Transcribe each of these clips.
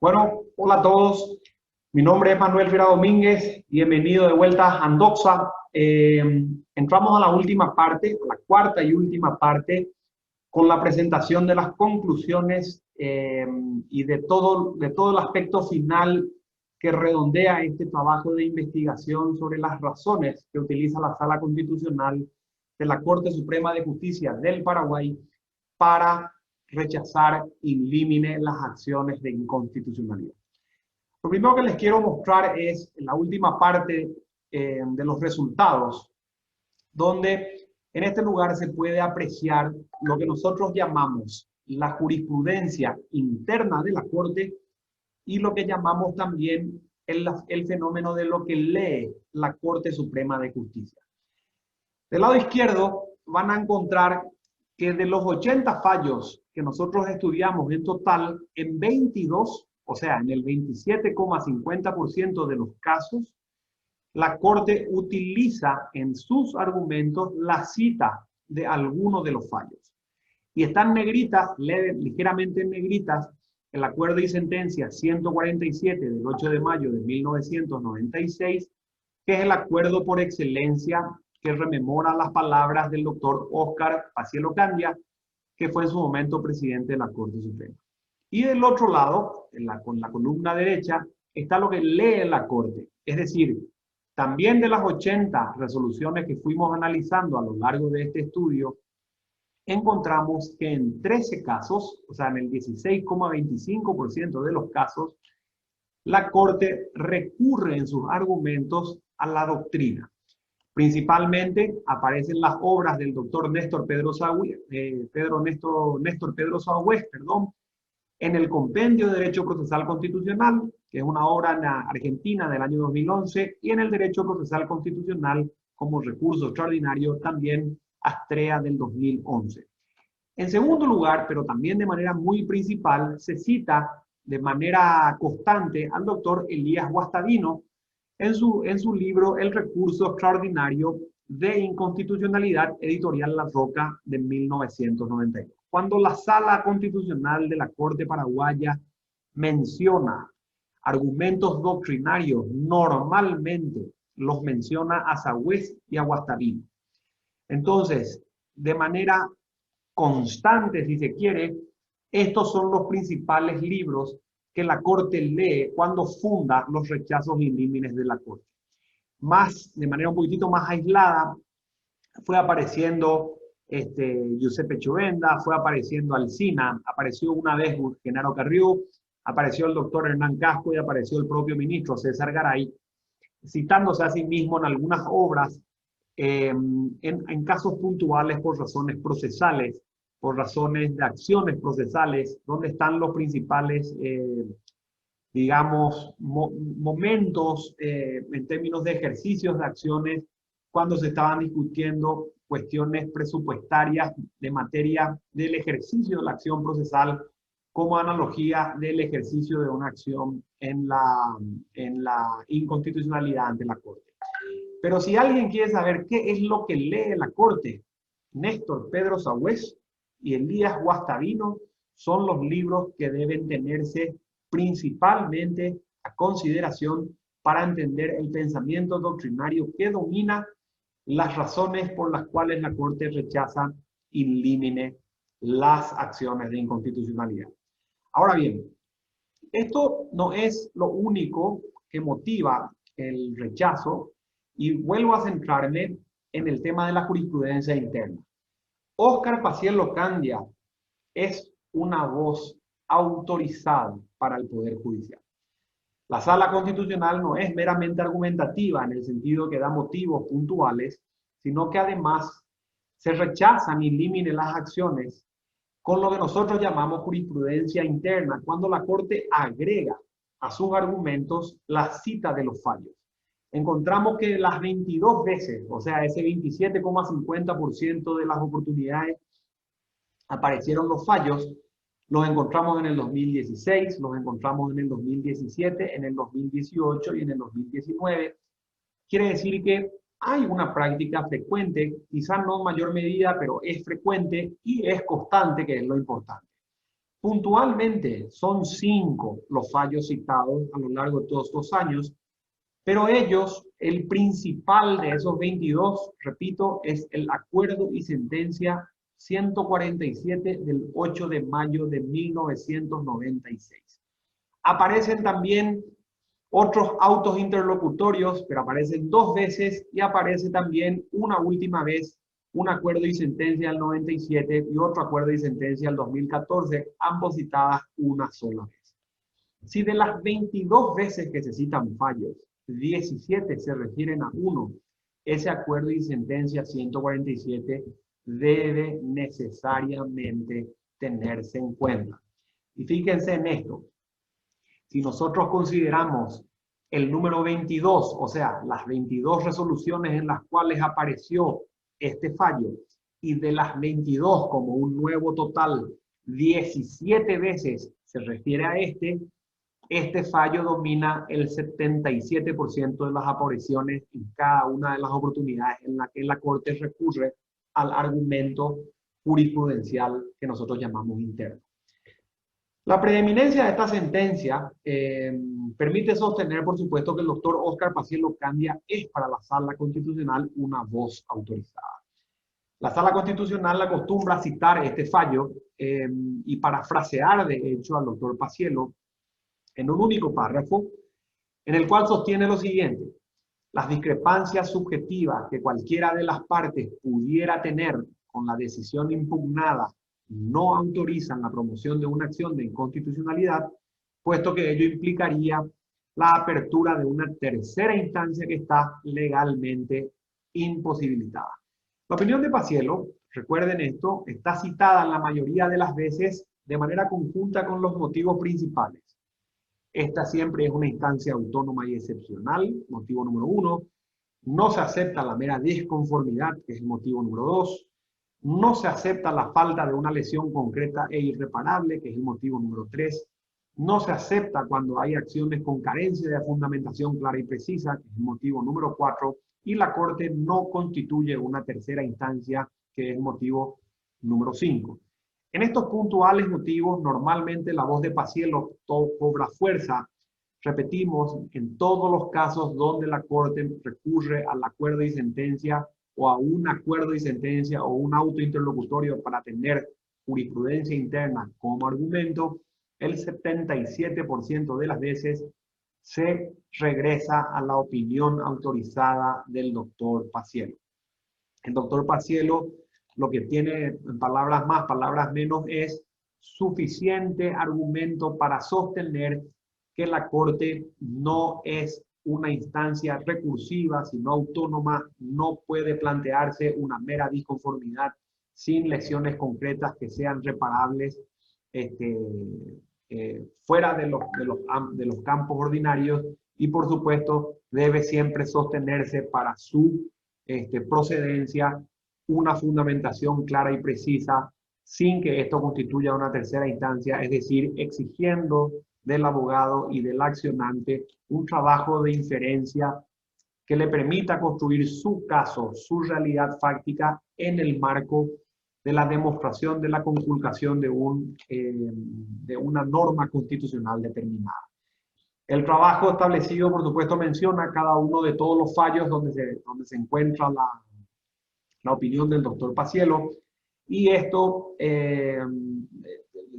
Bueno, hola a todos. Mi nombre es Manuel Fira Domínguez. Bienvenido de vuelta a Handoxa. Entramos a la última parte, a la cuarta y última parte, con la presentación de las conclusiones y de todo el aspecto final que redondea este trabajo de investigación sobre las razones que utiliza la Sala Constitucional de la Corte Suprema de Justicia del Paraguay para rechazar in limine las acciones de inconstitucionalidad. Lo primero que les quiero mostrar es la última parte de los resultados, donde en este lugar se puede apreciar lo que nosotros llamamos la jurisprudencia interna de la Corte y lo que llamamos también el fenómeno de lo que lee la Corte Suprema de Justicia. Del lado izquierdo van a encontrar que de los 80 fallos que nosotros estudiamos en total, en 22, o sea, en el 27,50% de los casos, la Corte utiliza en sus argumentos la cita de alguno de los fallos. Y están negritas, ligeramente en negritas, el acuerdo y sentencia 147 del 8 de mayo de 1996, que es el acuerdo por excelencia que rememora las palabras del doctor Óscar Paciel Ocandia, que fue en su momento presidente de la Corte Suprema. Y del otro lado, con la columna derecha, está lo que lee la Corte. Es decir, también de las 80 resoluciones que fuimos analizando a lo largo de este estudio, encontramos que en 13 casos, o sea, en el 16,25% de los casos, la Corte recurre en sus argumentos a la doctrina. Principalmente aparecen las obras del doctor Néstor Pedro Sagüez, en el Compendio de Derecho Procesal Constitucional, que es una obra argentina del año 2011, y en el Derecho Procesal Constitucional como recurso extraordinario también Astrea del 2011. En segundo lugar, pero también de manera muy principal, se cita de manera constante al doctor Elías Guastavino, en su libro El recurso extraordinario de inconstitucionalidad, editorial La Roca de 1992. Cuando la Sala Constitucional de la Corte Paraguaya menciona argumentos doctrinarios, normalmente los menciona a Sagüez y a Guastavino. Entonces, de manera constante, si se quiere, estos son los principales libros que la Corte lee cuando funda los rechazos in limine de la Corte. De manera un poquitito más aislada, fue apareciendo Giuseppe Chovenda, fue apareciendo Alsina, apareció una vez Genaro Carrió, apareció el doctor Hernán Casco y apareció el propio ministro César Garay, citándose a sí mismo en algunas obras en casos puntuales por razones procesales, por razones de acciones procesales, donde están los principales, digamos, momentos en términos de ejercicios de acciones, cuando se estaban discutiendo cuestiones presupuestarias de materia del ejercicio de la acción procesal como analogía del ejercicio de una acción en la inconstitucionalidad ante la Corte. Pero si alguien quiere saber qué es lo que lee la Corte, Néstor Pedro Sagüez y Elías Guastavino son los libros que deben tenerse principalmente a consideración para entender el pensamiento doctrinario que domina las razones por las cuales la Corte rechaza in limine las acciones de inconstitucionalidad. Ahora bien, esto no es lo único que motiva el rechazo, y vuelvo a centrarme en el tema de la jurisprudencia interna. Óscar Paciel Ocandia es una voz autorizada para el Poder Judicial. La Sala Constitucional no es meramente argumentativa en el sentido que da motivos puntuales, sino que además se rechazan in limine las acciones con lo que nosotros llamamos jurisprudencia interna, cuando la Corte agrega a sus argumentos la cita de los fallos. Encontramos que las 22 veces, o sea, ese 27,50% de las oportunidades aparecieron los fallos, los encontramos en el 2016, los encontramos en el 2017, en el 2018 y en el 2019. Quiere decir que hay una práctica frecuente, quizás no en mayor medida, pero es frecuente y es constante, que es lo importante. Puntualmente son 5 los fallos citados a lo largo de todos estos años, pero ellos, el principal de esos 22, repito, es el acuerdo y sentencia 147 del 8 de mayo de 1996. Aparecen también otros autos interlocutorios, pero aparecen 2 veces, y aparece también una última vez un acuerdo y sentencia del 97 y otro acuerdo y sentencia del 2014, ambos citadas una sola vez. Si de las 22 veces que se citan fallos, 17 se refieren a uno, ese acuerdo y sentencia 147 debe necesariamente tenerse en cuenta. Y fíjense en esto, si nosotros consideramos el número 22, o sea, las 22 resoluciones en las cuales apareció este fallo, y de las 22 como un nuevo total, 17 veces se refiere a este fallo domina el 77% de las apariciones en cada una de las oportunidades en las que la Corte recurre al argumento jurisprudencial que nosotros llamamos interno. La preeminencia de esta sentencia permite sostener, por supuesto, que el doctor Óscar Paciello Candia es para la Sala Constitucional una voz autorizada. La Sala Constitucional acostumbra a citar este fallo y parafrasear, de hecho, al doctor Paciello en un único párrafo, en el cual sostiene lo siguiente: las discrepancias subjetivas que cualquiera de las partes pudiera tener con la decisión impugnada no autorizan la promoción de una acción de inconstitucionalidad, puesto que ello implicaría la apertura de una tercera instancia que está legalmente imposibilitada. La opinión de Paciello, recuerden esto, está citada en la mayoría de las veces de manera conjunta con los motivos principales. Esta siempre es una instancia autónoma y excepcional, motivo número 1. No se acepta la mera disconformidad, que es el motivo número 2. No se acepta la falta de una lesión concreta e irreparable, que es el motivo número 3. No se acepta cuando hay acciones con carencia de fundamentación clara y precisa, que es el motivo número 4. Y la Corte no constituye una tercera instancia, que es el motivo número 5. En estos puntuales motivos, normalmente la voz de Paciello cobra fuerza. Repetimos, en todos los casos donde la Corte recurre al acuerdo y sentencia o a un acuerdo y sentencia o un auto interlocutorio para tener jurisprudencia interna como argumento, el 77% de las veces se regresa a la opinión autorizada del doctor Paciello. El doctor Paciello lo que tiene, en palabras más, palabras menos, es suficiente argumento para sostener que la Corte no es una instancia recursiva, sino autónoma, no puede plantearse una mera disconformidad sin lesiones concretas que sean reparables fuera de los campos ordinarios, y por supuesto debe siempre sostenerse para su procedencia una fundamentación clara y precisa, sin que esto constituya una tercera instancia, es decir, exigiendo del abogado y del accionante un trabajo de inferencia que le permita construir su caso, su realidad fáctica en el marco de la demostración de la conculcación de una norma constitucional determinada. El trabajo establecido, por supuesto, menciona cada uno de todos los fallos donde se encuentra la opinión del doctor Paciello, y esto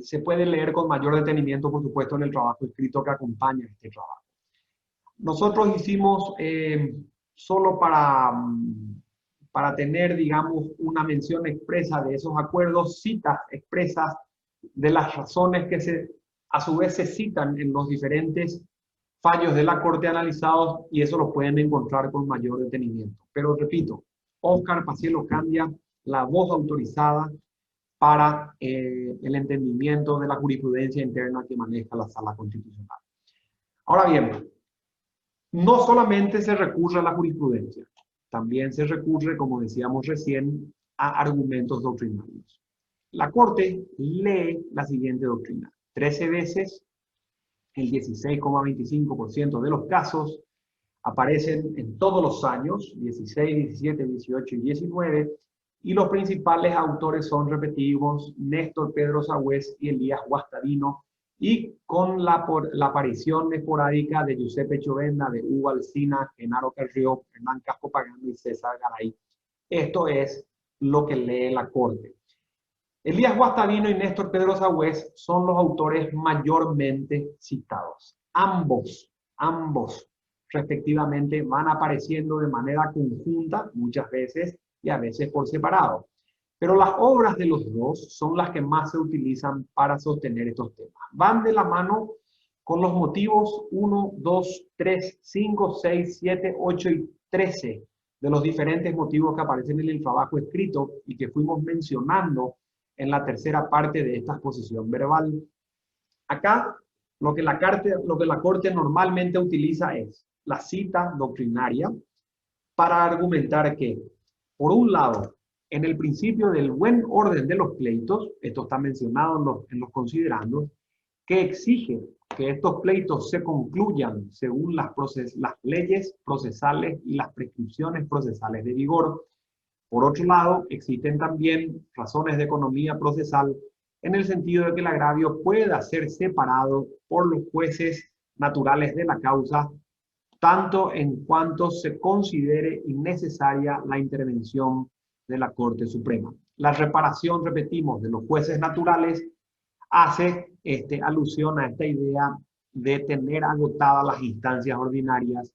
se puede leer con mayor detenimiento, por supuesto, en el trabajo escrito que acompaña este trabajo. Nosotros hicimos, solo para tener, digamos, una mención expresa de esos acuerdos, citas expresas de las razones que a su vez se citan en los diferentes fallos de la Corte analizados, y eso lo pueden encontrar con mayor detenimiento. Pero repito, Óscar Paciello Candia, la voz autorizada para el entendimiento de la jurisprudencia interna que maneja la Sala Constitucional. Ahora bien, no solamente se recurre a la jurisprudencia, también se recurre, como decíamos recién, a argumentos doctrinarios. La Corte lee la siguiente doctrina: 13 veces, el 16,25% de los casos aparecen en todos los años, 16, 17, 18 y 19, y los principales autores son repetitivos: Néstor Pedro Sagüez y Elías Guastavino, y con la aparición esporádica de Giuseppe Chovenda, de Hugo Alsina, Genaro Carrió, Hernán Casco Pagano y César Garay. Esto es lo que lee la Corte. Elías Guastavino y Néstor Pedro Sagüez son los autores mayormente citados. Ambos, respectivamente, van apareciendo de manera conjunta muchas veces y a veces por separado. Pero las obras de los dos son las que más se utilizan para sostener estos temas. Van de la mano con los motivos 1, 2, 3, 5, 6, 7, 8 y 13 de los diferentes motivos que aparecen en el trabajo escrito y que fuimos mencionando en la tercera parte de esta exposición verbal. Acá, lo que la Corte normalmente utiliza es la cita doctrinaria para argumentar que, por un lado, en el principio del buen orden de los pleitos, esto está mencionado en los considerandos, que exige que estos pleitos se concluyan según las leyes procesales y las prescripciones procesales de vigor. Por otro lado, existen también razones de economía procesal en el sentido de que el agravio pueda ser separado por los jueces naturales de la causa, tanto en cuanto se considere innecesaria la intervención de la Corte Suprema. La reparación, repetimos, de los jueces naturales hace alusión a esta idea de tener agotadas las instancias ordinarias,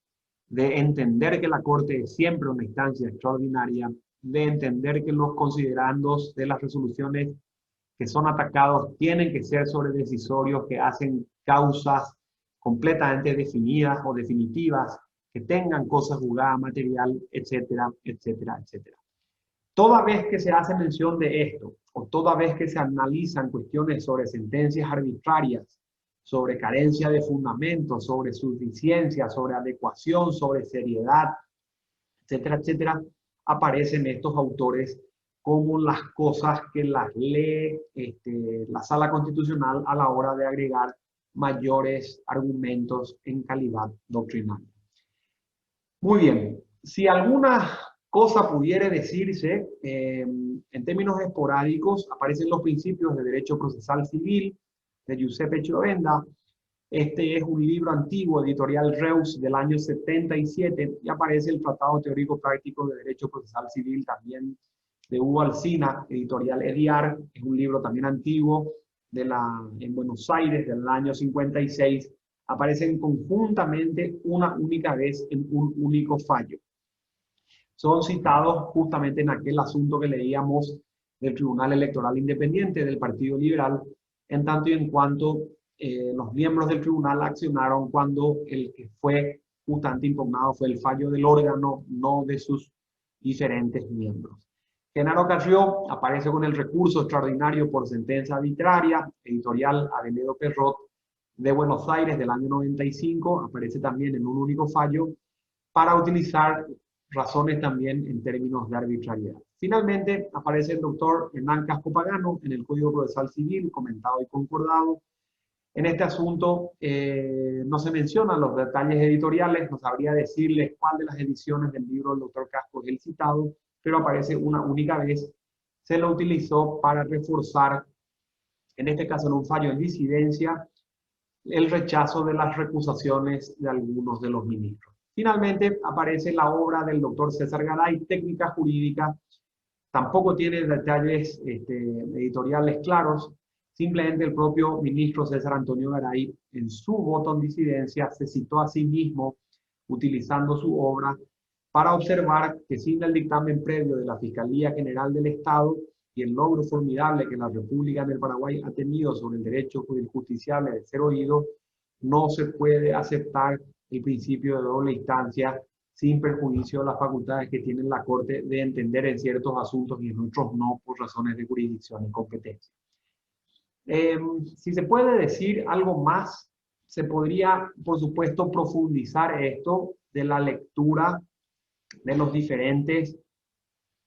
de entender que la Corte es siempre una instancia extraordinaria, de entender que los considerandos de las resoluciones que son atacados tienen que ser sobredecisorios, que hacen causas completamente definidas o definitivas, que tengan cosa juzgada material, etcétera, etcétera, etcétera. Toda vez que se hace mención de esto, o toda vez que se analizan cuestiones sobre sentencias arbitrarias, sobre carencia de fundamentos, sobre suficiencia, sobre adecuación, sobre seriedad, etcétera, etcétera, aparecen estos autores como las cosas que las lee la Sala Constitucional a la hora de agregar mayores argumentos en calidad doctrinal. Muy bien, si alguna cosa pudiera decirse, en términos esporádicos, aparecen los principios de derecho procesal civil de Giuseppe Chovenda. Este es un libro antiguo, editorial Reus, del año 77, y aparece el Tratado Teórico Práctico de Derecho Procesal Civil, también de Hugo Alsina, editorial Ediar. Es un libro también antiguo, en Buenos Aires, del año 56. Aparecen conjuntamente una única vez en un único fallo. Son citados justamente en aquel asunto que leíamos del Tribunal Electoral Independiente del Partido Liberal, en tanto y en cuanto los miembros del tribunal accionaron cuando el que fue justamente impugnado fue el fallo del órgano, no de sus diferentes miembros. Genaro Carrió aparece con el recurso extraordinario por sentencia arbitraria, editorial Aveledo Perrot, de Buenos Aires, del año 95, aparece también en un único fallo, para utilizar razones también en términos de arbitrariedad. Finalmente, aparece el doctor Hernán Casco Pagano en el Código Procesal Civil, comentado y concordado. En este asunto no se mencionan los detalles editoriales, no sabría decirles cuál de las ediciones del libro del doctor Casco es el citado, pero aparece una única vez. Se lo utilizó para reforzar, en este caso en un fallo en disidencia, el rechazo de las recusaciones de algunos de los ministros. Finalmente aparece la obra del doctor César Garay, Técnica Jurídica. Tampoco tiene detalles editoriales claros. Simplemente el propio ministro César Antonio Garay, en su voto en disidencia, se citó a sí mismo utilizando su obra para observar que sin el dictamen previo de la Fiscalía General del Estado y el logro formidable que la República del Paraguay ha tenido sobre el derecho justiciable de ser oído, no se puede aceptar el principio de doble instancia sin perjuicio de las facultades que tiene la Corte de entender en ciertos asuntos y en otros no, por razones de jurisdicción y competencia. Si se puede decir algo más, se podría, por supuesto, profundizar esto de la lectura de los diferentes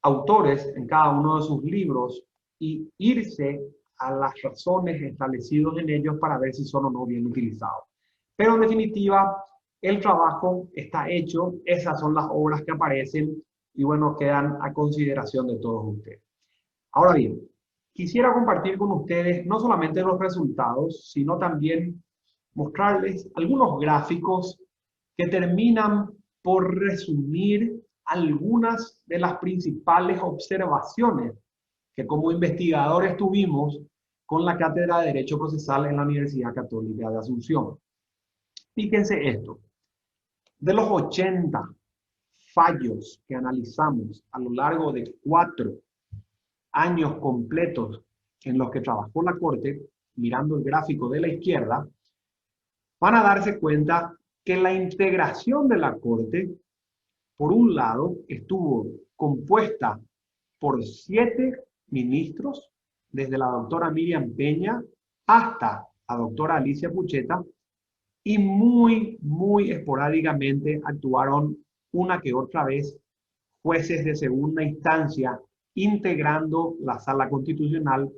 autores en cada uno de sus libros y irse a las razones establecidas en ellos para ver si son o no bien utilizados. Pero en definitiva, el trabajo está hecho, esas son las obras que aparecen y bueno, quedan a consideración de todos ustedes. Ahora bien, quisiera compartir con ustedes no solamente los resultados, sino también mostrarles algunos gráficos que terminan por resumir algunas de las principales observaciones que como investigadores tuvimos con la Cátedra de Derecho Procesal en la Universidad Católica de Asunción. Fíjense esto, de los 80 fallos que analizamos a lo largo de 4 años completos en los que trabajó la Corte, mirando el gráfico de la izquierda, van a darse cuenta que la integración de la Corte, por un lado, estuvo compuesta por 7 ministros, desde la doctora Miriam Peña hasta la doctora Alicia Pucheta, y muy esporádicamente actuaron una que otra vez jueces de segunda instancia, integrando la Sala Constitucional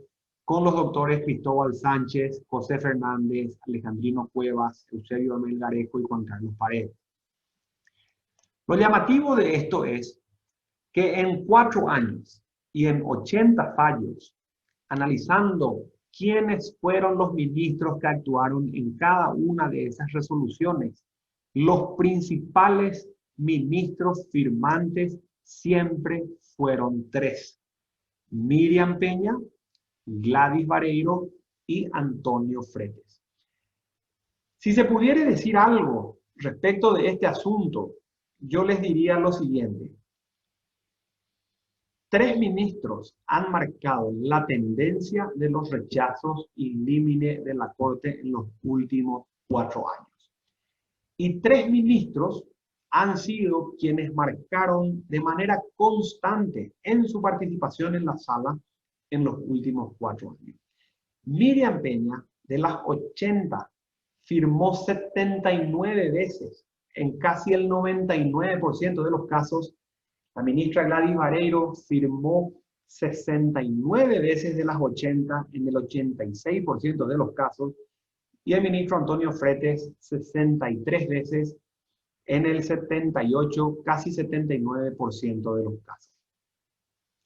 con los doctores Cristóbal Sánchez, José Fernández, Alejandrino Cuevas, Eusebio Melgarejo y Juan Carlos Paredes. Lo llamativo de esto es que en 4 años y en 80 fallos, analizando quiénes fueron los ministros que actuaron en cada una de esas resoluciones, los principales ministros firmantes siempre fueron 3. Miriam Peña, Gladys Vareiro y Antonio Fretes. Si se pudiera decir algo respecto de este asunto, yo les diría lo siguiente. 3 ministros han marcado la tendencia de los rechazos in limine de la Corte en los últimos 4 años. Y 3 ministros han sido quienes marcaron de manera constante en su participación en la sala en los últimos 4 años. Miriam Peña, de las 80, firmó 79 veces, en casi el 99% de los casos. La ministra Gladys Vareiro firmó 69 veces de las 80, en el 86% de los casos, y el ministro Antonio Fretes 63 veces, en el 78, casi 79% de los casos.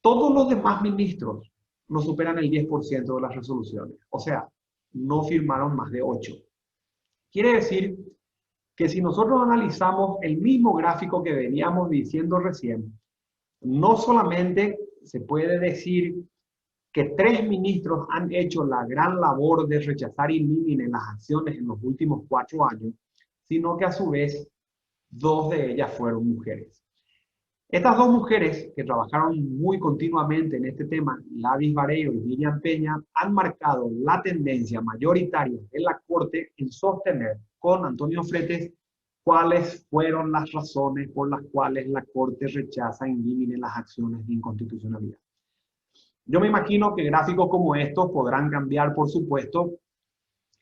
Todos los demás ministros no superan el 10% de las resoluciones, o sea, no firmaron más de 8. Quiere decir que si nosotros analizamos el mismo gráfico que veníamos diciendo recién, no solamente se puede decir que 3 ministros han hecho la gran labor de rechazar in limine las acciones en los últimos 4 años, sino que a su vez 2 de ellas fueron mujeres. Estas 2 mujeres que trabajaron muy continuamente en este tema, Gladys Vareiro y Miriam Peña, han marcado la tendencia mayoritaria de la Corte en sostener con Antonio Fretes cuáles fueron las razones por las cuales la Corte rechaza in limine las acciones de inconstitucionalidad. Yo me imagino que gráficos como estos podrán cambiar, por supuesto,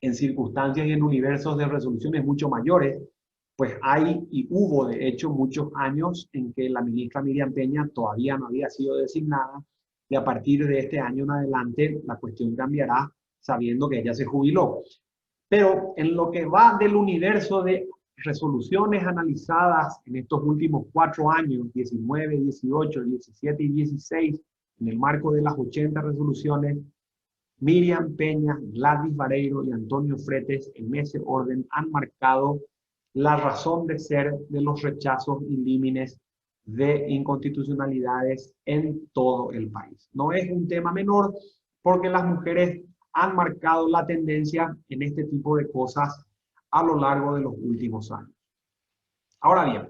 en circunstancias y en universos de resoluciones mucho mayores, pues hay y hubo de hecho muchos años en que la ministra Miriam Peña todavía no había sido designada, y a partir de este año en adelante la cuestión cambiará sabiendo que ella se jubiló. Pero en lo que va del universo de resoluciones analizadas en estos últimos 4 años, 19, 18, 17 y 16, en el marco de las 80 resoluciones, Miriam Peña, Gladys Vareiro y Antonio Fretes, en ese orden, han marcado la razón de ser de los rechazos in limines de inconstitucionalidades en todo el país. No es un tema menor, porque las mujeres han marcado la tendencia en este tipo de cosas a lo largo de los últimos años. Ahora bien,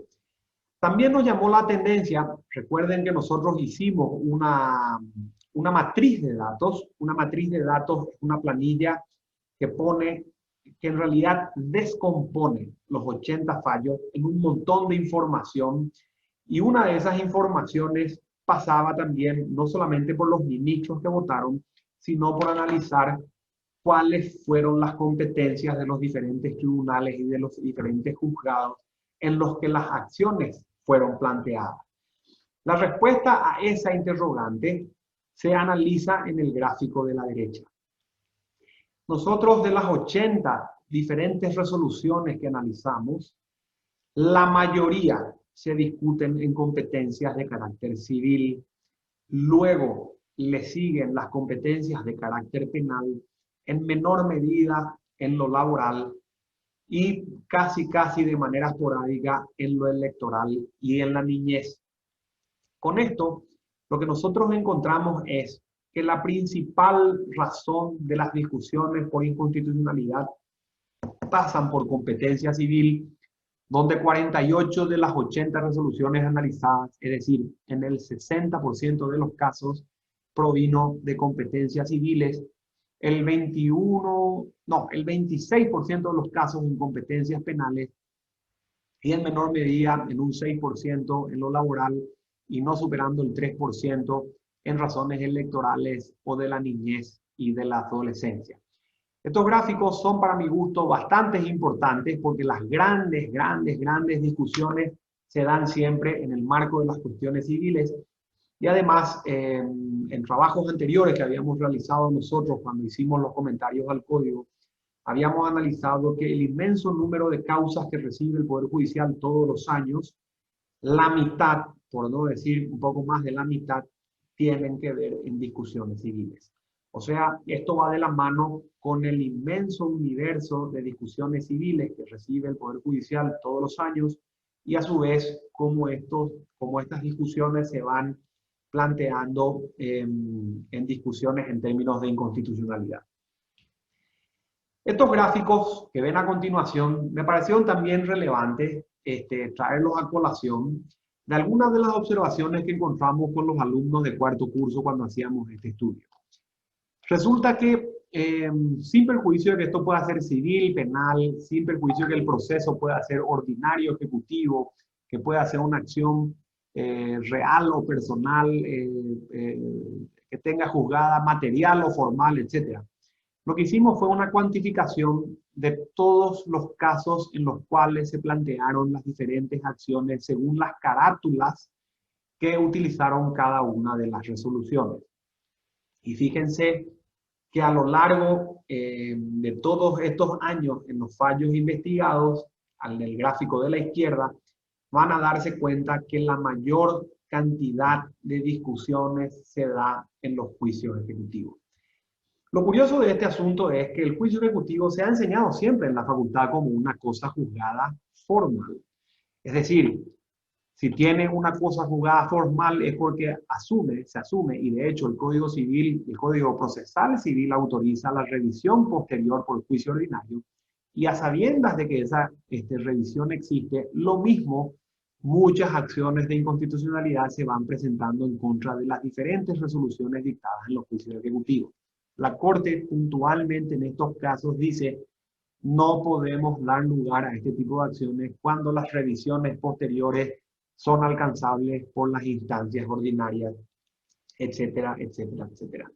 también nos llamó la tendencia, recuerden que nosotros hicimos una matriz de datos. Una matriz de datos es una planilla que en realidad descompone los 80 fallos en un montón de información, y una de esas informaciones pasaba también no solamente por los ministros que votaron, sino por analizar cuáles fueron las competencias de los diferentes tribunales y de los diferentes juzgados en los que las acciones fueron planteadas. La respuesta a esa interrogante se analiza en el gráfico de la derecha. Nosotros, de las 80 diferentes resoluciones que analizamos, la mayoría, se discuten en competencias de carácter civil. Luego le siguen las competencias de carácter penal, en menor medida en lo laboral y casi de manera esporádica en lo electoral y en la niñez. Con esto, lo que nosotros encontramos es que la principal razón de las discusiones por inconstitucionalidad pasan por competencia civil, donde 48 de las 80 resoluciones analizadas, es decir, en el 60% de los casos, provino de competencias civiles, el 26% de los casos en competencias penales y en menor medida en un 6% en lo laboral y no superando el 3% en razones electorales o de la niñez y de la adolescencia. Estos gráficos son para mi gusto bastante importantes porque las grandes discusiones se dan siempre en el marco de las cuestiones civiles y además en trabajos anteriores que habíamos realizado nosotros cuando hicimos los comentarios al código, habíamos analizado que el inmenso número de causas que recibe el Poder Judicial todos los años, la mitad, por no decir un poco más de la mitad, tienen que ver en discusiones civiles. O sea, esto va de la mano con el inmenso universo de discusiones civiles que recibe el Poder Judicial todos los años y a su vez cómo estas discusiones se van planteando en discusiones en términos de inconstitucionalidad. Estos gráficos que ven a continuación me parecieron también relevantes traerlos a colación de algunas de las observaciones que encontramos con los alumnos de cuarto curso cuando hacíamos este estudio. Resulta que, sin perjuicio de que esto pueda ser civil, penal, sin perjuicio de que el proceso pueda ser ordinario, ejecutivo, que pueda ser una acción real o personal, que tenga juzgada material o formal, etc. Lo que hicimos fue una cuantificación de todos los casos en los cuales se plantearon las diferentes acciones según las carátulas que utilizaron cada una de las resoluciones. Y fíjense que a lo largo de todos estos años en los fallos investigados, en el gráfico de la izquierda, van a darse cuenta que la mayor cantidad de discusiones se da en los juicios ejecutivos. Lo curioso de este asunto es que el juicio ejecutivo se ha enseñado siempre en la facultad como una cosa juzgada formal. Es decir, si tiene una cosa juzgada formal es porque se asume, y de hecho el Código Civil, el Código Procesal Civil autoriza la revisión posterior por el juicio ordinario, y a sabiendas de que esa revisión existe, lo mismo, muchas acciones de inconstitucionalidad se van presentando en contra de las diferentes resoluciones dictadas en los juicios ejecutivos. La Corte puntualmente en estos casos dice: no podemos dar lugar a este tipo de acciones cuando las revisiones posteriores son alcanzables por las instancias ordinarias, etcétera, etcétera, etcétera.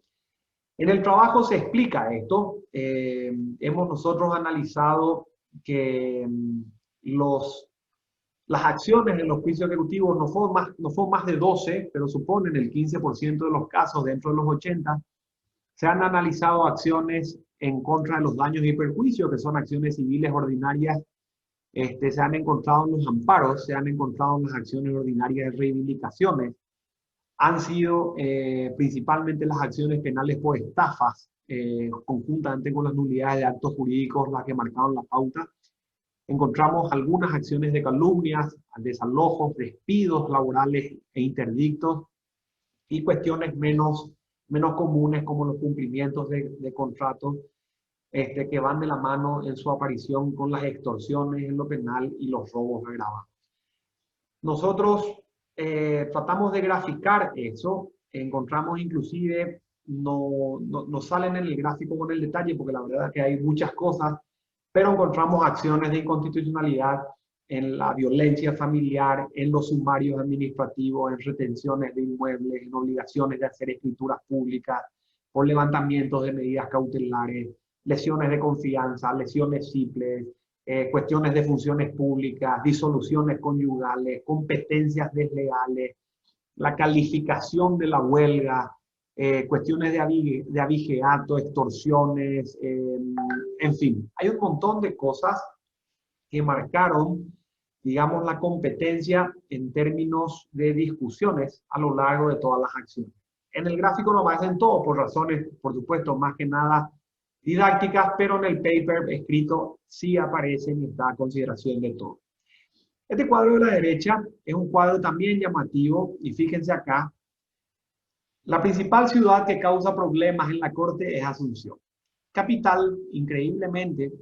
En el trabajo se explica esto. Hemos nosotros analizado que las acciones en los juicios ejecutivos no son más de 12, pero suponen el 15% de los casos dentro de los 80. Se han analizado acciones en contra de los daños y perjuicios, que son acciones civiles ordinarias. Se han encontrado en los amparos, se han encontrado en las acciones ordinarias de reivindicaciones. Han sido principalmente las acciones penales por estafas, conjuntamente con las nulidades de actos jurídicos, las que marcaron la pauta. Encontramos algunas acciones de calumnias, desalojos, despidos laborales e interdictos, y cuestiones menos comunes como los cumplimientos de contratos, que van de la mano en su aparición con las extorsiones en lo penal y los robos agravados. Nosotros tratamos de graficar eso. Encontramos inclusive, no salen en el gráfico con el detalle porque la verdad es que hay muchas cosas, pero encontramos acciones de inconstitucionalidad en la violencia familiar, en los sumarios administrativos, en retenciones de inmuebles, en obligaciones de hacer escrituras públicas, por levantamientos de medidas cautelares, lesiones de confianza, lesiones simples, cuestiones de funciones públicas, disoluciones conyugales, competencias desleales, la calificación de la huelga, cuestiones de abigeato, extorsiones, en fin. Hay un montón de cosas que marcaron digamos, la competencia en términos de discusiones a lo largo de todas las acciones. En el gráfico no aparecen todo por razones, por supuesto, más que nada didácticas, pero en el paper escrito sí aparecen y está a consideración de todo. Este cuadro de la derecha es un cuadro también llamativo y fíjense acá, la principal ciudad que causa problemas en la Corte es Asunción. Capital, increíblemente,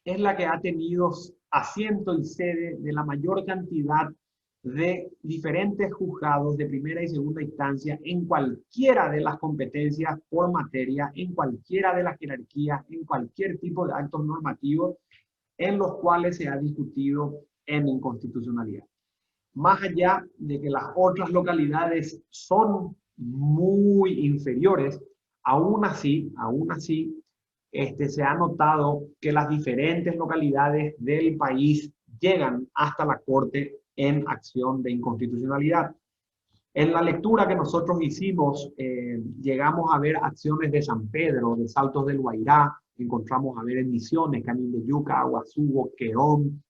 es la que ha tenido asiento y sede de la mayor cantidad de diferentes juzgados de primera y segunda instancia en cualquiera de las competencias por materia, en cualquiera de las jerarquías, en cualquier tipo de actos normativos en los cuales se ha discutido en inconstitucionalidad. Más allá de que las otras localidades son muy inferiores, aún así, se ha notado que las diferentes localidades del país llegan hasta la Corte en acción de inconstitucionalidad. En la lectura que nosotros hicimos, llegamos a ver acciones de San Pedro, de Saltos del Guairá, encontramos a ver en Misiones, Canil de Yuca, Aguazú, Querón,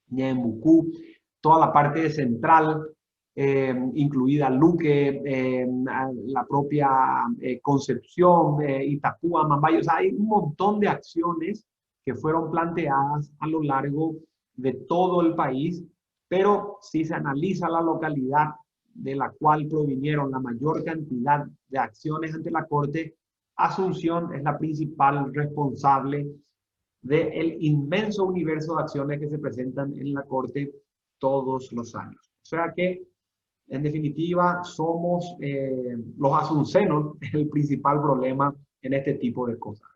Ñembucú, toda la parte central, incluida Luque, la propia Concepción, Itapúa, Mambayo. O sea, hay un montón de acciones que fueron planteadas a lo largo de todo el país, pero si se analiza la localidad de la cual provinieron la mayor cantidad de acciones ante la Corte, Asunción es la principal responsable del inmenso universo de acciones que se presentan en la Corte todos los años. O sea que, en definitiva, somos los asuncenos el principal problema en este tipo de cosas.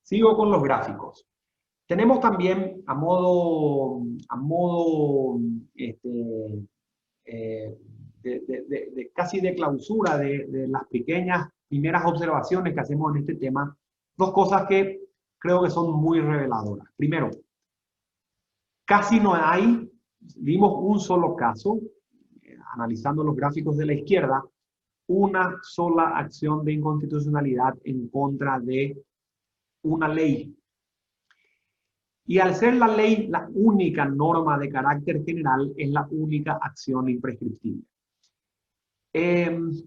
Sigo con los gráficos. Tenemos también, a modo casi de clausura de las pequeñas primeras observaciones que hacemos en este tema, dos cosas que creo que son muy reveladoras. Primero, casi no hay, vimos un solo caso, analizando los gráficos de la izquierda, una sola acción de inconstitucionalidad en contra de una ley. Y al ser la ley la única norma de carácter general, es la única acción imprescriptible.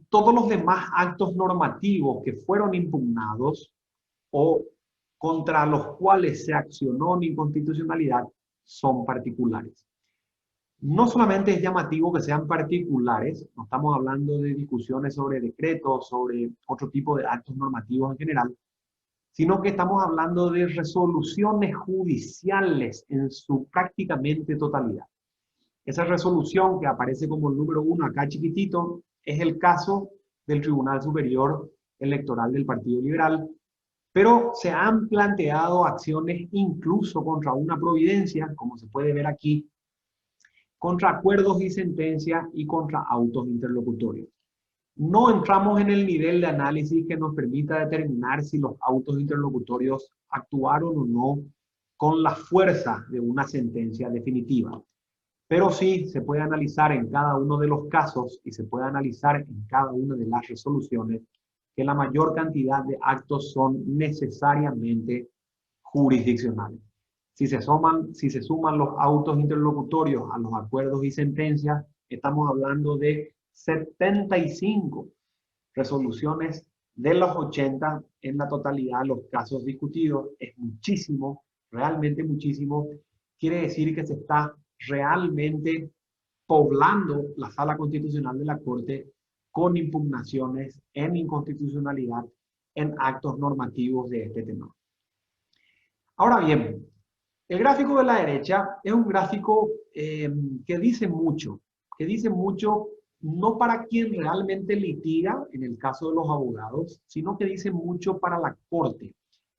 Todos los demás actos normativos que fueron impugnados o contra los cuales se accionó en inconstitucionalidad son particulares. No solamente es llamativo que sean particulares, no estamos hablando de discusiones sobre decretos, sobre otro tipo de actos normativos en general, sino que estamos hablando de resoluciones judiciales en su prácticamente totalidad. Esa resolución que aparece como el número 1 acá chiquitito es el caso del Tribunal Superior Electoral del Partido Liberal, pero se han planteado acciones incluso contra una providencia, como se puede ver aquí, contra acuerdos y sentencias y contra autos interlocutorios. No entramos en el nivel de análisis que nos permita determinar si los autos interlocutorios actuaron o no con la fuerza de una sentencia definitiva. Pero sí se puede analizar en cada uno de los casos y se puede analizar en cada una de las resoluciones que la mayor cantidad de actos son necesariamente jurisdiccionales. Si se suman los autos interlocutorios a los acuerdos y sentencias, estamos hablando de 75 resoluciones de los 80 en la totalidad de los casos discutidos. Es muchísimo, realmente muchísimo. Quiere decir que se está realmente poblando la sala constitucional de la Corte con impugnaciones en inconstitucionalidad en actos normativos de este tenor. Ahora bien, el gráfico de la derecha es un gráfico que dice mucho no para quien realmente litiga, en el caso de los abogados, sino que dice mucho para la Corte,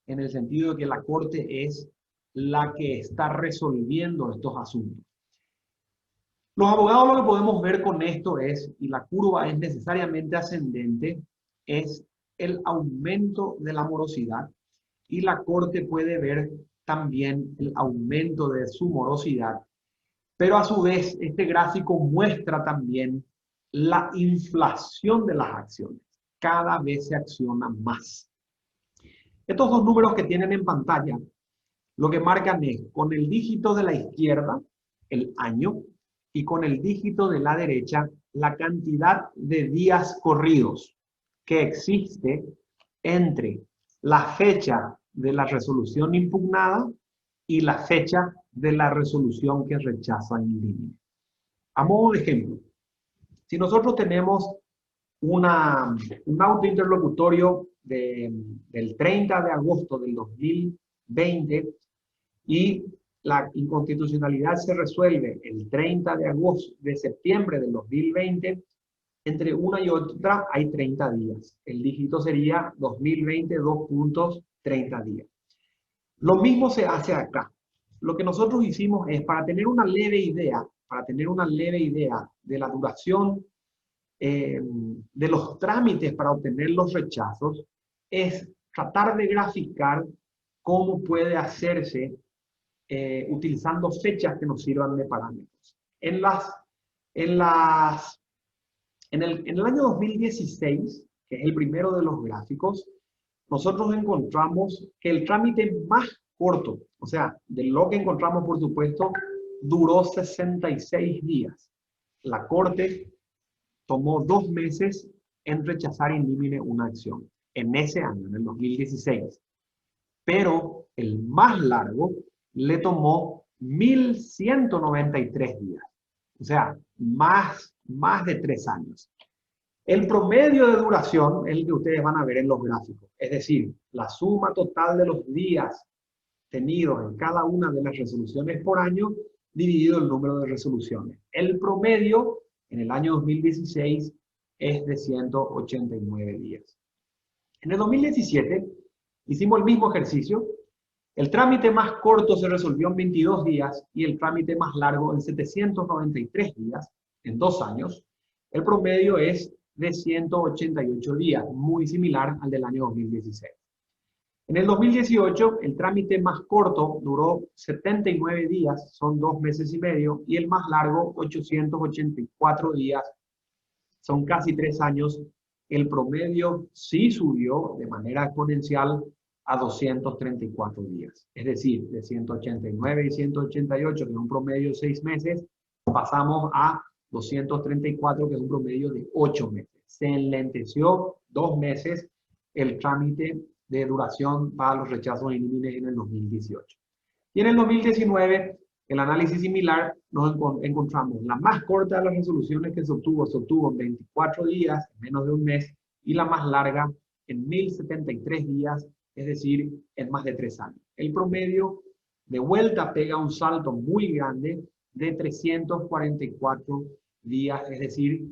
en el sentido de que la Corte es la que está resolviendo estos asuntos. Los abogados lo que podemos ver con esto es, y la curva es necesariamente ascendente, es el aumento de la morosidad, y la Corte puede ver también el aumento de su morosidad. Pero a su vez, este gráfico muestra también la inflación de las acciones. Cada vez se acciona más. Estos dos números que tienen en pantalla lo que marcan es con el dígito de la izquierda, el año, y con el dígito de la derecha, la cantidad de días corridos que existe entre la fecha de la resolución impugnada y la fecha de la resolución que rechaza in limine. A modo de ejemplo, si nosotros tenemos un auto interlocutorio del 30 de agosto del 2020 y la inconstitucionalidad se resuelve el 30 de septiembre del 2020, entre una y otra hay 30 días. El dígito sería 2020, 2 puntos, 30 días. Lo mismo se hace acá. Lo que nosotros hicimos es, para tener una leve idea de la duración de los trámites para obtener los rechazos, es tratar de graficar cómo puede hacerse utilizando fechas que nos sirvan de parámetros. En el año 2016, que es el primero de los gráficos, nosotros encontramos que el trámite más corto, o sea, de lo que encontramos, por supuesto, duró 66 días. La Corte tomó 2 meses en rechazar in limine una acción, en ese año, en el 2016. Pero el más largo le tomó 1.193 días. O sea, más de 3 años. El promedio de duración es el que ustedes van a ver en los gráficos. Es decir, la suma total de los días tenidos en cada una de las resoluciones por año, dividido el número de resoluciones. El promedio en el año 2016 es de 189 días. En el 2017 hicimos el mismo ejercicio. El trámite más corto se resolvió en 22 días y el trámite más largo en 793 días, en 2 años. El promedio es de 188 días, muy similar al del año 2016. En el 2018, el trámite más corto duró 79 días, son 2 meses y medio, y el más largo, 884 días, son casi 3 años. El promedio sí subió de manera exponencial a 234 días. Es decir, de 189 y 188, que es un promedio de 6 meses, pasamos a 234, que es un promedio de 8 meses. Se enlenteció 2 meses el trámite de duración para los rechazos in limine en el 2018. Y en el 2019, el análisis similar, nos encontramos la más corta de las resoluciones que se obtuvo en 24 días, menos de un mes, y la más larga en 1.073 días, es decir, en más de 3 años. El promedio de vuelta pega un salto muy grande de 344 días, es decir,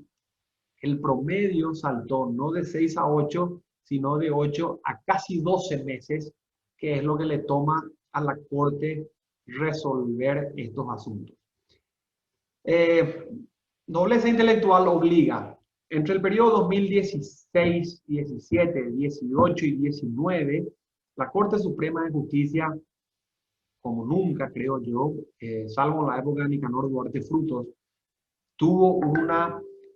el promedio saltó no de 6 a 8, sino de 8 a casi 12 meses, que es lo que le toma a la Corte resolver estos asuntos. Nobleza intelectual obliga. Entre el periodo 2016, 17, 18 y 19, la Corte Suprema de Justicia, como nunca creo yo, salvo en la época de Nicanor Duarte Frutos, tuvo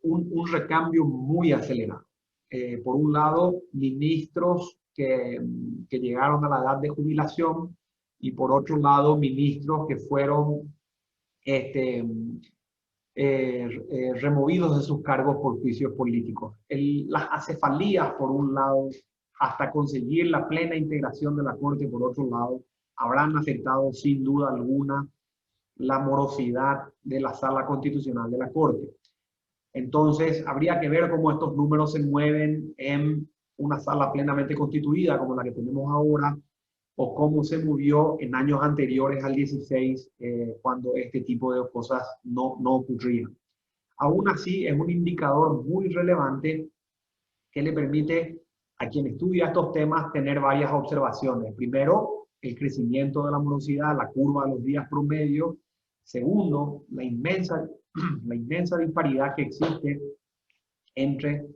un recambio muy acelerado. Por un lado, ministros que llegaron a la edad de jubilación, y por otro lado, ministros que fueron removidos de sus cargos por juicios políticos. Las acefalías, por un lado, hasta conseguir la plena integración de la Corte, por otro lado, habrán afectado sin duda alguna la morosidad de la Sala Constitucional de la Corte. Entonces, habría que ver cómo estos números se mueven en una sala plenamente constituida como la que tenemos ahora, o cómo se movió en años anteriores al 16, cuando este tipo de cosas no ocurrían. Aún así, es un indicador muy relevante que le permite a quien estudia estos temas tener varias observaciones. Primero, el crecimiento de la morosidad, la curva de los días promedio. Segundo, la inmensa disparidad que existe entre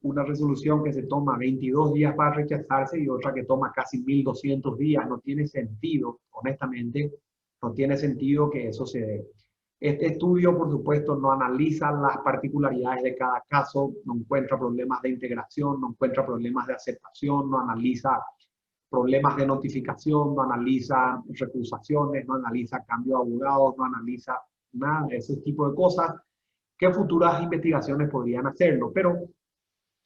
una resolución que se toma 22 días para rechazarse y otra que toma casi 1.200 días. No tiene sentido, honestamente, no tiene sentido que eso se dé. Este estudio, por supuesto, no analiza las particularidades de cada caso, no encuentra problemas de integración, no encuentra problemas de aceptación, no analiza problemas de notificación, no analiza recusaciones, no analiza cambio de abogados, no analiza nada de ese tipo de cosas que futuras investigaciones podrían hacerlo. Pero,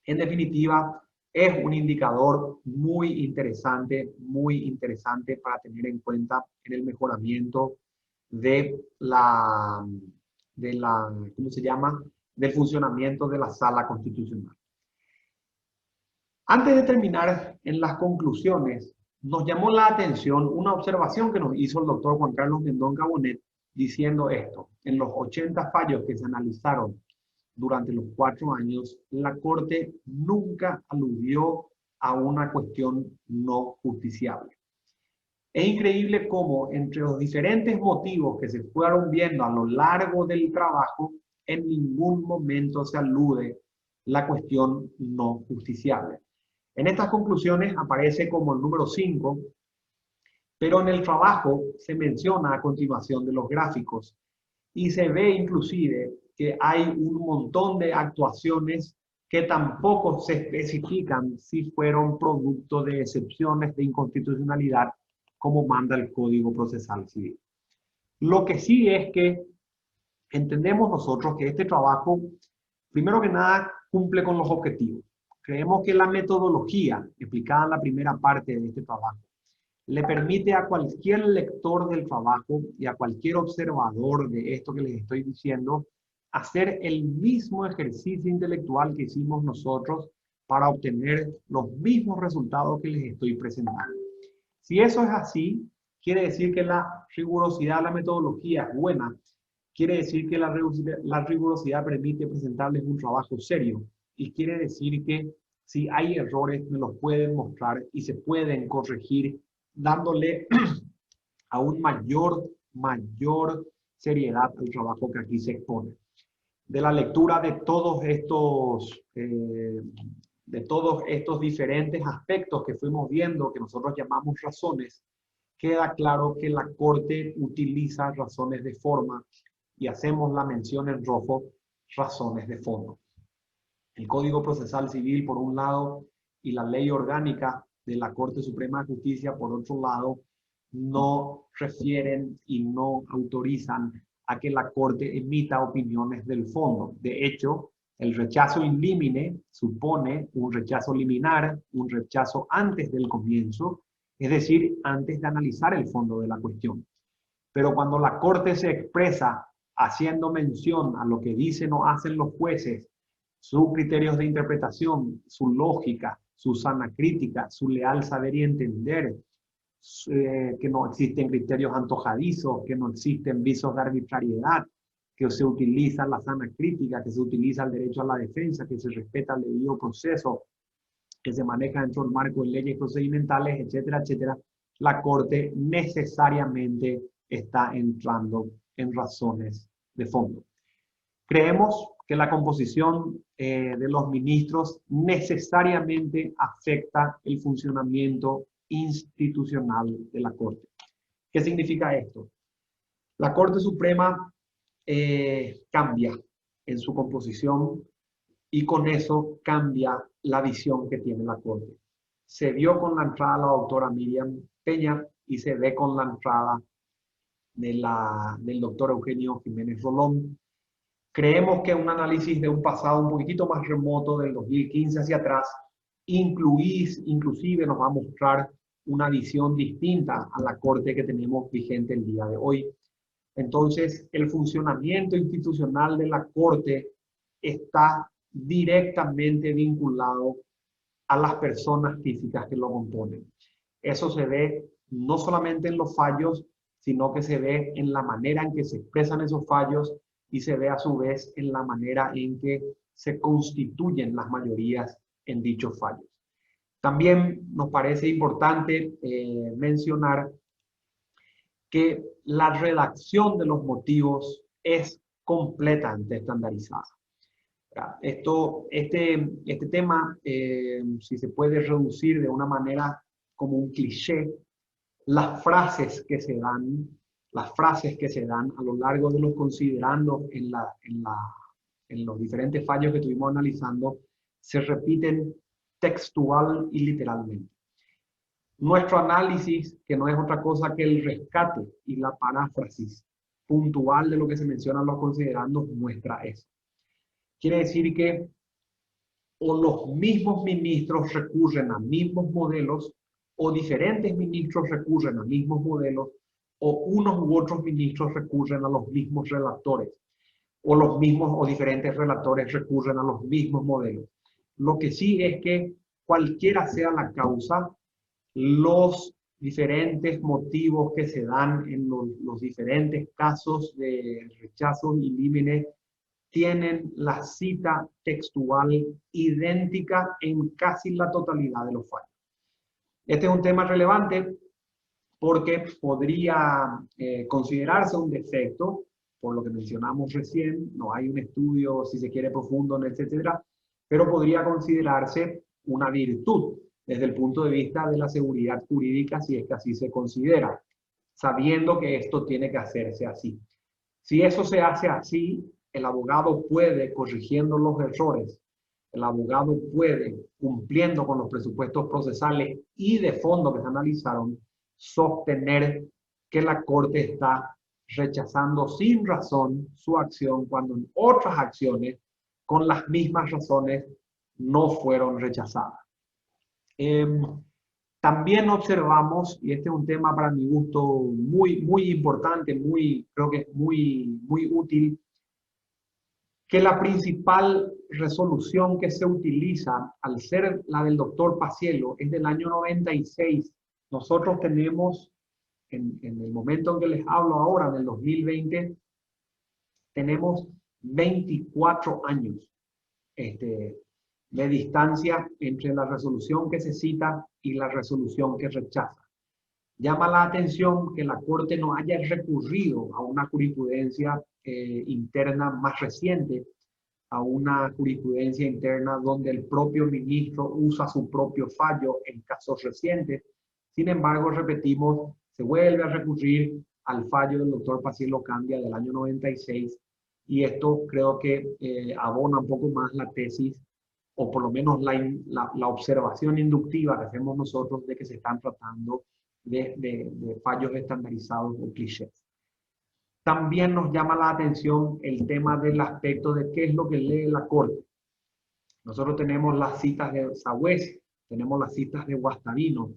en definitiva, es un indicador muy interesante para tener en cuenta en el mejoramiento de la, ¿cómo se llama? Del funcionamiento de la sala constitucional. Antes de terminar en las conclusiones, nos llamó la atención una observación que nos hizo el doctor Juan Carlos Mendonca Bonet diciendo esto: en los 80 fallos que se analizaron durante los 4 años, la Corte nunca aludió a una cuestión no justiciable. Es increíble cómo entre los diferentes motivos que se fueron viendo a lo largo del trabajo, en ningún momento se alude la cuestión no justiciable. En estas conclusiones aparece como el número 5, pero en el trabajo se menciona a continuación de los gráficos y se ve inclusive que hay un montón de actuaciones que tampoco se especifican si fueron producto de excepciones de inconstitucionalidad como manda el Código Procesal Civil. Lo que sí es que entendemos nosotros que este trabajo, primero que nada, cumple con los objetivos. Creemos que la metodología explicada en la primera parte de este trabajo le permite a cualquier lector del trabajo y a cualquier observador de esto que les estoy diciendo hacer el mismo ejercicio intelectual que hicimos nosotros para obtener los mismos resultados que les estoy presentando. Si eso es así, quiere decir que la rigurosidad de la metodología es buena, quiere decir que la rigurosidad permite presentarles un trabajo serio y quiere decir que si hay errores me los pueden mostrar y se pueden corregir dándole aún mayor seriedad al trabajo que aquí se expone. De la lectura de todos estos diferentes aspectos que fuimos viendo, que nosotros llamamos razones, queda claro que la Corte utiliza razones de forma y hacemos la mención en rojo, razones de fondo. El Código Procesal Civil, por un lado, y la Ley Orgánica de la Corte Suprema de Justicia, por otro lado, no refieren y no autorizan a que la Corte emita opiniones del fondo. De hecho, el rechazo in limine supone un rechazo liminar, un rechazo antes del comienzo, es decir, antes de analizar el fondo de la cuestión. Pero cuando la Corte se expresa haciendo mención a lo que dicen o hacen los jueces, sus criterios de interpretación, su lógica, su sana crítica, su leal saber y entender, que no existen criterios antojadizos, que no existen visos de arbitrariedad, que se utiliza la sana crítica, que se utiliza el derecho a la defensa, que se respeta el debido proceso, que se maneja dentro del marco de leyes procedimentales, etcétera, etcétera, la Corte necesariamente está entrando en razones de fondo. Creemos que la composición de los ministros necesariamente afecta el funcionamiento institucional de la Corte. ¿Qué significa esto? La Corte Suprema cambia en su composición y con eso cambia la visión que tiene la Corte. Se vio con la entrada de la doctora Miriam Peña y se ve con la entrada del doctor Eugenio Jiménez Rolón. Creemos que un análisis de un pasado un poquitito más remoto, del 2015 hacia atrás, inclusive nos va a mostrar una visión distinta a la Corte que tenemos vigente el día de hoy. Entonces, el funcionamiento institucional de la Corte está directamente vinculado a las personas físicas que lo componen. Eso se ve no solamente en los fallos, sino que se ve en la manera en que se expresan esos fallos y se ve a su vez en la manera en que se constituyen las mayorías en dichos fallos. También nos parece importante mencionar que la redacción de los motivos es completamente estandarizada. Este tema, si se puede reducir de una manera como un cliché, las frases que se dan a lo largo de los considerandos en los diferentes fallos que estuvimos analizando, se repiten textual y literalmente. Nuestro análisis, que no es otra cosa que el rescate y la paráfrasis puntual de lo que se menciona en los considerandos, muestra eso. Quiere decir que o los mismos ministros recurren a mismos modelos, o diferentes ministros recurren a mismos modelos, o unos u otros ministros recurren a los mismos relatores, o los mismos o diferentes relatores recurren a los mismos modelos. Lo que sí es que cualquiera sea la causa, los diferentes motivos que se dan en los diferentes casos de rechazos y límites tienen la cita textual idéntica en casi la totalidad de los fallos. Este es un tema relevante porque podría considerarse un defecto, por lo que mencionamos recién, no hay un estudio, si se quiere, profundo, etcétera, pero podría considerarse una virtud desde el punto de vista de la seguridad jurídica, si es que así se considera, sabiendo que esto tiene que hacerse así. Si eso se hace así, el abogado puede, corrigiendo los errores, el abogado puede, cumpliendo con los presupuestos procesales y de fondo que se analizaron, sostener que la Corte está rechazando sin razón su acción cuando en otras acciones, con las mismas razones, no fueron rechazadas. También observamos, y este es un tema para mi gusto muy importante, creo que es muy útil, que la principal resolución que se utiliza, al ser la del doctor Paciello, es del año 96. Nosotros tenemos, en el momento en que les hablo ahora, en el 2020, tenemos 24 años de distancia entre la resolución que se cita y la resolución que rechaza. Llama la atención que la Corte no haya recurrido a una jurisprudencia interna más reciente, a una jurisprudencia interna donde el propio ministro usa su propio fallo en casos recientes. Sin embargo, repetimos, se vuelve a recurrir al fallo del doctor Paciello Candia del año 96 y esto creo que abona un poco más la tesis o por lo menos la observación inductiva que hacemos nosotros de que se están tratando de fallos estandarizados o clichés. También nos llama la atención el tema del aspecto de qué es lo que lee la Corte. Nosotros tenemos las citas de Sagüez, tenemos las citas de Guastavino,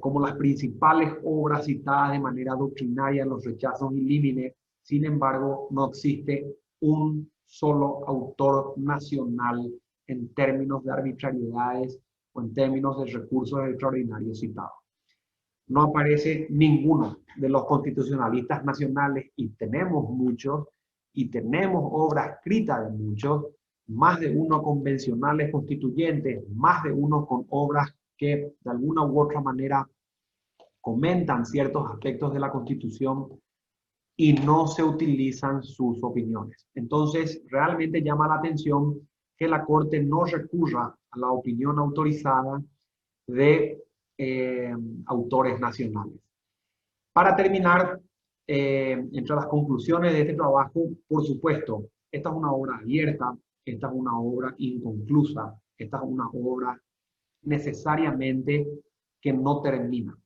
como las principales obras citadas de manera doctrinaria en los rechazos y límites. Sin embargo, no existe un solo autor nacional en términos de arbitrariedades o en términos de recursos extraordinarios citados. No aparece ninguno de los constitucionalistas nacionales, y tenemos muchos, y tenemos obras escritas de muchos, más de uno convencionales constituyentes, más de uno con obras que de alguna u otra manera comentan ciertos aspectos de la Constitución y no se utilizan sus opiniones. Entonces, realmente llama la atención que la Corte no recurra a la opinión autorizada de autores nacionales. Para terminar, entre las conclusiones de este trabajo, por supuesto, esta es una obra abierta, esta es una obra inconclusa, esta es una obra necesariamente que no termina.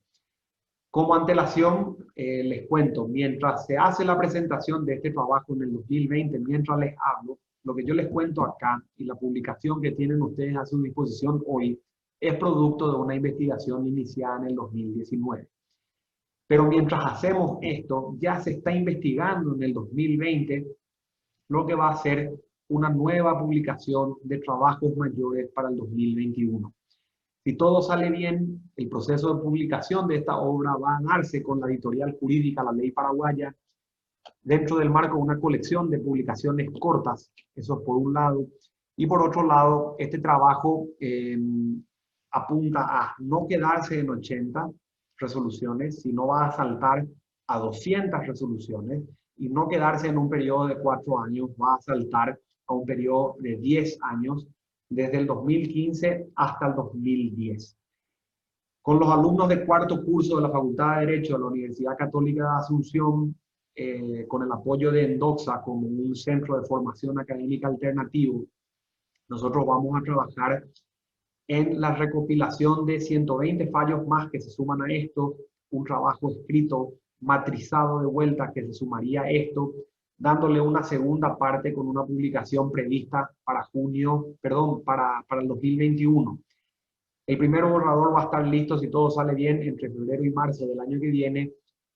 Como antelación, les cuento, mientras se hace la presentación de este trabajo en el 2020, mientras les hablo, lo que yo les cuento acá y la publicación que tienen ustedes a su disposición hoy es producto de una investigación iniciada en el 2019. Pero mientras hacemos esto, ya se está investigando en el 2020 lo que va a ser una nueva publicación de trabajos mayores para el 2021. Si todo sale bien, el proceso de publicación de esta obra va a darse con la editorial jurídica La Ley Paraguaya, dentro del marco de una colección de publicaciones cortas, eso es por un lado, y por otro lado, este trabajo apunta a no quedarse en 80 resoluciones, sino va a saltar a 200 resoluciones, y no quedarse en un periodo de 4 años, va a saltar a un periodo de 10 años, desde el 2015 hasta el 2010. Con los alumnos de cuarto curso de la Facultad de Derecho de la Universidad Católica de Asunción, con el apoyo de Endoxa como un centro de formación académica alternativo, nosotros vamos a trabajar en la recopilación de 120 fallos más que se suman a esto, un trabajo escrito, matrizado de vuelta que se sumaría a esto, dándole una segunda parte con una publicación prevista para para el 2021. El primer borrador va a estar listo, si todo sale bien, entre febrero y marzo del año que viene.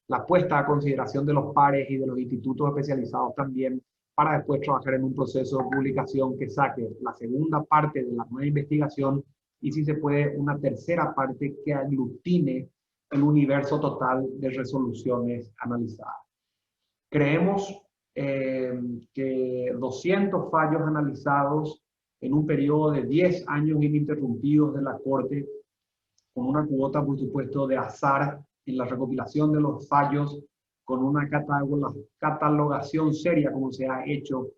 La puesta a consideración de los pares y de los institutos especializados también, para después trabajar en un proceso de publicación que saque la segunda parte de la nueva investigación y, si se puede, una tercera parte que aglutine el universo total de resoluciones analizadas. Creemos que 200 fallos analizados en un periodo de 10 años ininterrumpidos de la Corte, con una cuota, por supuesto, de azar en la recopilación de los fallos, con una catalogación seria como se ha hecho,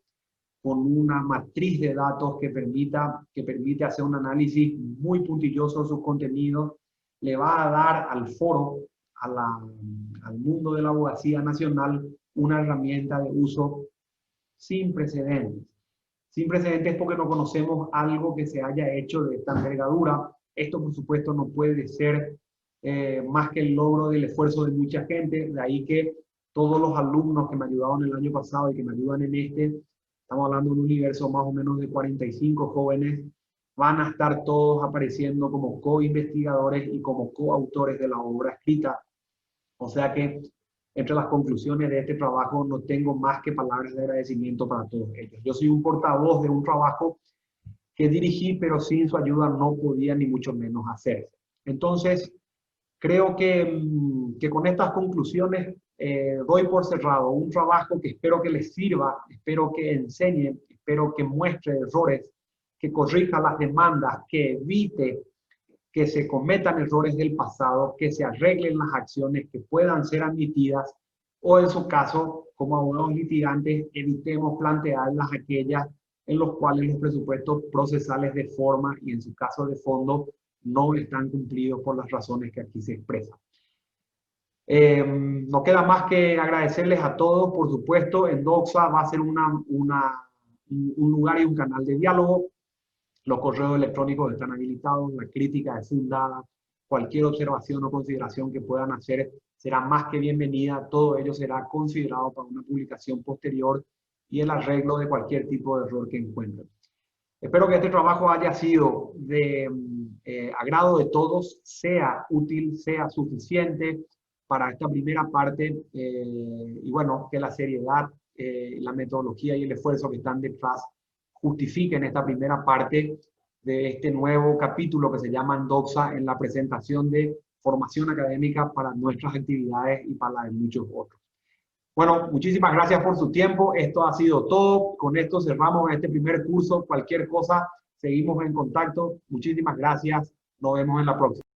con una matriz de datos que permite hacer un análisis muy puntilloso de sus contenidos, le va a dar al foro, al mundo de la abogacía nacional, una herramienta de uso sin precedentes. Sin precedentes porque no conocemos algo que se haya hecho de esta envergadura. Esto, por supuesto, no puede ser más que el logro del esfuerzo de mucha gente. De ahí que todos los alumnos que me ayudaron el año pasado y que me ayudan en estamos hablando de un universo más o menos de 45 jóvenes, van a estar todos apareciendo como co-investigadores y como coautores de la obra escrita. O sea que entre las conclusiones de este trabajo no tengo más que palabras de agradecimiento para todos ellos. Yo soy un portavoz de un trabajo que dirigí, pero sin su ayuda no podía ni mucho menos hacerse. Entonces, creo que con estas conclusiones doy por cerrado un trabajo que espero que les sirva, espero que enseñe, espero que muestre errores, que corrija las demandas, que evite que se cometan errores del pasado, que se arreglen las acciones que puedan ser admitidas, o en su caso, como abogados litigantes, evitemos plantearlas aquellas en los cuales los presupuestos procesales de forma y en su caso de fondo no están cumplidos por las razones que aquí se expresan. No queda más que agradecerles a todos, por supuesto. En Doxa va a ser un lugar y un canal de diálogo. Los correos electrónicos están habilitados, la crítica es fundada, cualquier observación o consideración que puedan hacer será más que bienvenida, todo ello será considerado para una publicación posterior y el arreglo de cualquier tipo de error que encuentren. Espero que este trabajo haya sido de agrado de todos, sea útil, sea suficiente para esta primera parte y bueno, que la seriedad, la metodología y el esfuerzo que están detrás justifiquen esta primera parte de este nuevo capítulo que se llama Doxa en la presentación de formación académica para nuestras actividades y para la de muchos otros. Bueno, muchísimas gracias por su tiempo. Esto ha sido todo. Con esto cerramos este primer curso. Cualquier cosa, seguimos en contacto. Muchísimas gracias. Nos vemos en la próxima.